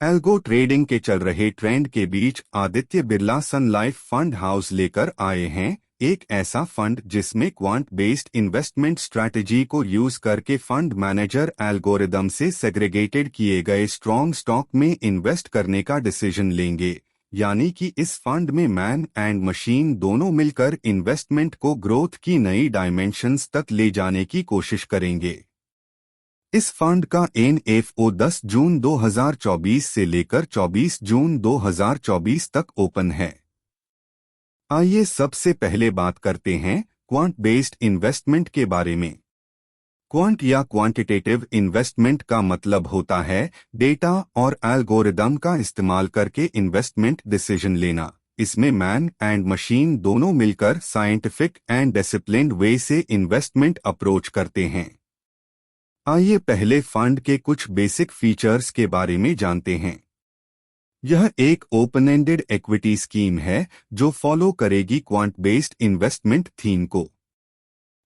Algo trading के चल रहे ट्रेंड के बीच आदित्य बिरला सन लाइफ फंड हाउस लेकर आए हैं एक ऐसा फंड जिसमें क्वांट बेस्ड इन्वेस्टमेंट स्ट्रैटेजी को यूज करके फंड मैनेजर एल्गोरिदम से सेग्रीगेटेड किए गए स्ट्रॉन्ग स्टॉक में इन्वेस्ट करने का डिसीजन लेंगे। यानी कि इस फंड में मैन एंड मशीन दोनों मिलकर इन्वेस्टमेंट को ग्रोथ की नई डायमेंशंस तक ले जाने की कोशिश करेंगे। इस फंड का एनएफओ 10 जून 2024 से लेकर 24 जून 2024 तक ओपन है। आइए सबसे पहले बात करते हैं क्वांट बेस्ड इन्वेस्टमेंट के बारे में। क्वांट या क्वांटिटेटिव इन्वेस्टमेंट का मतलब होता है डेटा और एल्गोरिदम का इस्तेमाल करके इन्वेस्टमेंट डिसीजन लेना। इसमें मैन एंड मशीन दोनों मिलकर साइंटिफिक एंड डिसिप्लिन्ड वे से इन्वेस्टमेंट अप्रोच करते हैं। आइए पहले फंड के कुछ बेसिक फीचर्स के बारे में जानते हैं। यह एक ओपन एंडेड इक्विटी स्कीम है जो फॉलो करेगी क्वांट बेस्ड इन्वेस्टमेंट थीम को।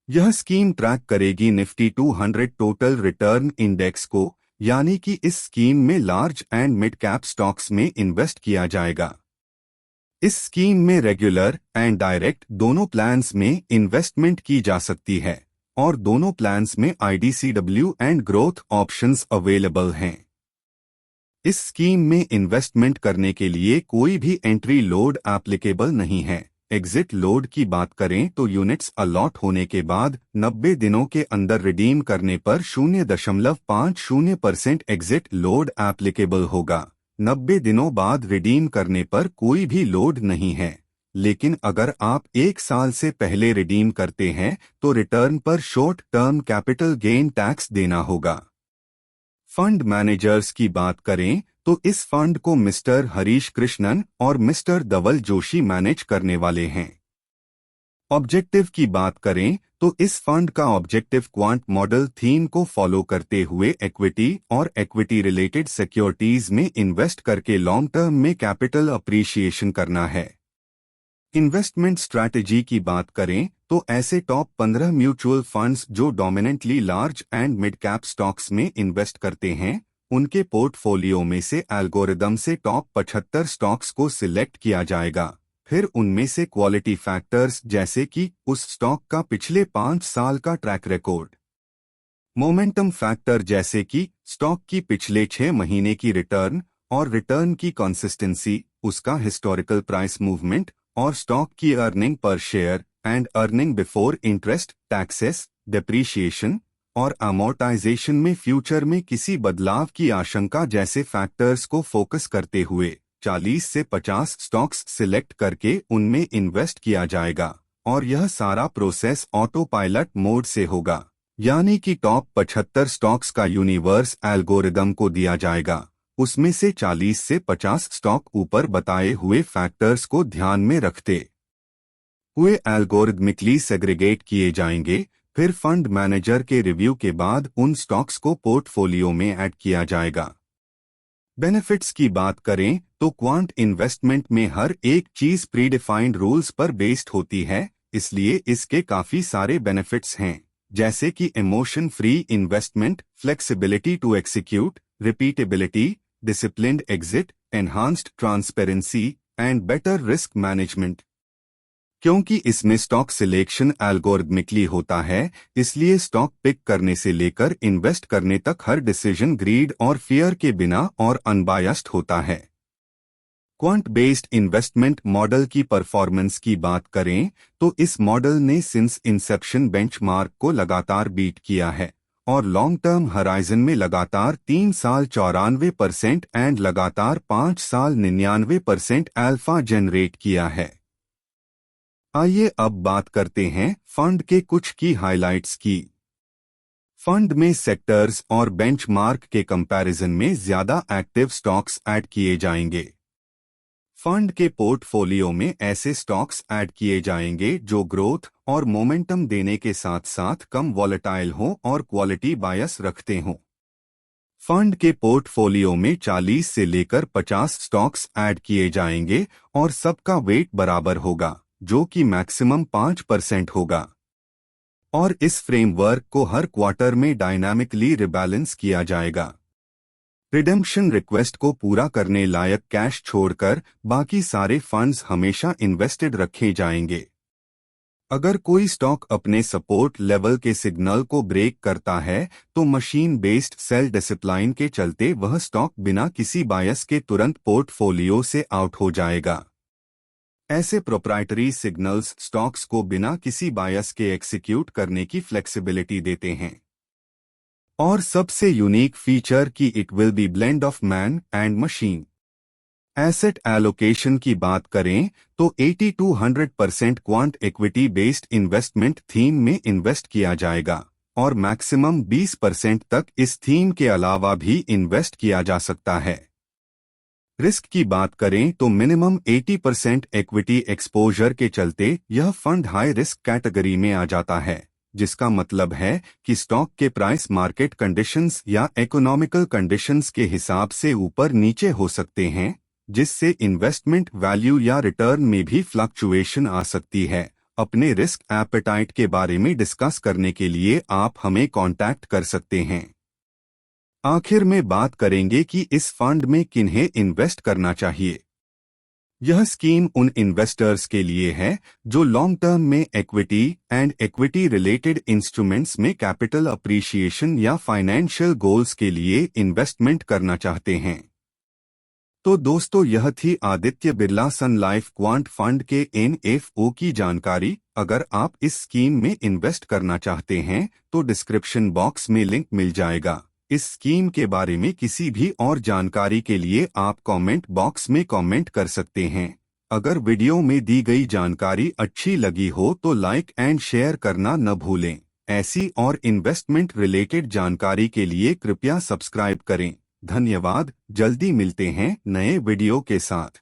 यह स्कीम ट्रैक करेगी निफ्टी 200 टोटल रिटर्न इंडेक्स को, यानी कि इस स्कीम में large and mid cap stocks में इन्वेस्ट किया जाएगा। इस स्कीम में रेगुलर एंड डायरेक्ट दोनों प्लान्स में इन्वेस्टमेंट की जा सकती है और दोनों प्लान्स में IDCW and growth options available हैं। इस स्कीम में इन्वेस्टमेंट करने के लिए कोई भी एंट्री लोड एप्लीकेबल नहीं है। एग्जिट लोड की बात करें तो यूनिट्स अलॉट होने के बाद 90 दिनों के अंदर रिडीम करने पर 0.50% एग्जिट लोड एप्लीकेबल होगा। 90 दिनों बाद रिडीम करने पर कोई भी लोड नहीं है, लेकिन अगर आप 1 साल से पहले रिडीम करते हैं तो रिटर्न पर short term capital gain tax देना होगा। फंड मैनेजर्स की बात करें तो इस फंड को मिस्टर हरीश कृष्णन और मिस्टर धवल जोशी मैनेज करने वाले हैं। ऑब्जेक्टिव की बात करें तो इस फंड का ऑब्जेक्टिव क्वांट मॉडल थीम को फॉलो करते हुए इक्विटी और इक्विटी रिलेटेड सिक्योरिटीज में इन्वेस्ट करके लॉन्ग टर्म में कैपिटल अप्रिशिएशन करना है। इन्वेस्टमेंट स्ट्रैटेजी की बात करें तो ऐसे टॉप 15 म्यूचुअल फंड्स जो dominantly large and mid cap stocks में इन्वेस्ट करते हैं, उनके पोर्टफोलियो में से एल्गोरिदम से टॉप 75 स्टॉक्स को सिलेक्ट किया जाएगा। फिर उनमें से क्वालिटी फैक्टर्स जैसे कि उस स्टॉक का पिछले 5 साल का ट्रैक रिकॉर्ड, मोमेंटम फैक्टर जैसे कि स्टॉक की पिछले 6 महीने की रिटर्न और रिटर्न की कंसिस्टेंसी, उसका हिस्टोरिकल प्राइस मूवमेंट और स्टॉक की earning per share and earning before interest, taxes, depreciation और अमोर्टाइजेशन में फ्यूचर में किसी बदलाव की आशंका जैसे फैक्टर्स को फोकस करते हुए 40 से 50 स्टॉक्स सिलेक्ट करके उनमें इन्वेस्ट किया जाएगा और यह सारा प्रोसेस ऑटो पायलट मोड से होगा। यानी कि टॉप 75 स्टॉक्स का यूनिवर्स एल्गोरिदम को दिया जाएगा, उसमें से 40 से 50 स्टॉक ऊपर बताए हुए फैक्टर्स को ध्यान में रखते हुए एल्गोरिदमिकली सेग्रीगेट किए जाएंगे। फिर फंड मैनेजर के रिव्यू के बाद उन स्टॉक्स को पोर्टफोलियो में ऐड किया जाएगा। बेनिफिट्स की बात करें तो क्वांट इन्वेस्टमेंट में हर एक चीज प्रीडिफाइंड रूल्स पर बेस्ड होती है, इसलिए इसके काफी सारे बेनिफिट्स हैं, जैसे कि emotion free investment, flexibility to execute, repeatability, disciplined exit, enhanced transparency and better risk management. क्योंकि इसमें स्टॉक सिलेक्शन एल्गोरिदमिकली होता है, इसलिए स्टॉक पिक करने से लेकर इन्वेस्ट करने तक हर डिसीजन ग्रीड और फियर के बिना और अनबायस्ड होता है। क्वांट बेस्ड इन्वेस्टमेंट मॉडल की परफॉर्मेंस की बात करें तो इस मॉडल ने सिंस इंसेप्शन बेंचमार्क को लगातार बीट किया है और लॉन्ग टर्म हराइजन में लगातार 3 साल 94% एंड लगातार 5 साल 99% अल्फा जनरेट किया है। आइए अब बात करते हैं फंड के कुछ की हाइलाइट्स की। फंड में सेक्टर्स और बेंचमार्क के कंपैरिजन में ज्यादा एक्टिव स्टॉक्स ऐड किए जाएंगे। फंड के पोर्टफोलियो में ऐसे स्टॉक्स ऐड किए जाएंगे जो ग्रोथ और मोमेंटम देने के साथ साथ कम वॉलेटाइल हों और क्वालिटी बायस रखते हों। फंड के पोर्टफोलियो में 40 से लेकर 50 स्टॉक्स ऐड किए जाएंगे और सबका वेट बराबर होगा, जो कि मैक्सिमम 5% होगा। और इस फ्रेमवर्क को हर क्वार्टर में डायनामिकली रिबैलेंस किया जाएगा। रिडेम्पशन रिक्वेस्ट को पूरा करने लायक कैश छोड़कर बाकी सारे फंड्स हमेशा इन्वेस्टेड रखे जाएंगे। अगर कोई स्टॉक अपने सपोर्ट लेवल के सिग्नल को ब्रेक करता है तो मशीन बेस्ड सेल डिसिप्लिन के चलते वह स्टॉक बिना किसी बायस के तुरंत पोर्टफोलियो से आउट हो जाएगा। ऐसे प्रोप्राइटरी सिग्नल्स स्टॉक्स को बिना किसी बायस के एग्जीक्यूट करने की फ्लेक्सिबिलिटी देते हैं। और सबसे यूनिक फीचर कि it will be blend of man and machine. Asset allocation की बात करें तो 80 to 100% quant equity based investment theme में इन्वेस्ट किया जाएगा और मैक्सिमम 20% तक इस थीम के अलावा भी इन्वेस्ट किया जा सकता है। रिस्क की बात करें तो मिनिमम 80% इक्विटी एक्सपोजर के चलते यह फंड हाई रिस्क कैटेगरी में आ जाता है, जिसका मतलब है कि स्टॉक के प्राइस मार्केट कंडीशंस या इकोनॉमिकल कंडीशंस के हिसाब से ऊपर नीचे हो सकते हैं, जिससे इन्वेस्टमेंट वैल्यू या रिटर्न में भी फ्लक्चुएशन आ सकती है। अपने रिस्क एपेटाइट के बारे में डिस्कस करने के लिए आप हमें कांटेक्ट कर सकते हैं। आखिर में बात करेंगे कि इस फंड में किन्हें इन्वेस्ट करना चाहिए। यह स्कीम उन इन्वेस्टर्स के लिए है जो लॉन्ग टर्म में equity and equity related instruments में कैपिटल अप्रिशिएशन या फाइनेंशियल गोल्स के लिए इन्वेस्टमेंट करना चाहते हैं। तो दोस्तों, यह थी आदित्य बिरला सन लाइफ क्वांट फंड के NFO की जानकारी। अगर आप इस स्कीम में इन्वेस्ट करना चाहते हैं तो डिस्क्रिप्शन बॉक्स में लिंक मिल जाएगा। इस स्कीम के बारे में किसी भी और जानकारी के लिए आप कमेंट बॉक्स में कमेंट कर सकते हैं। अगर वीडियो में दी गई जानकारी अच्छी लगी हो तो लाइक एंड शेयर करना न भूलें। ऐसी और इन्वेस्टमेंट रिलेटेड जानकारी के लिए कृपया सब्सक्राइब करें। धन्यवाद। जल्दी मिलते हैं नए वीडियो के साथ।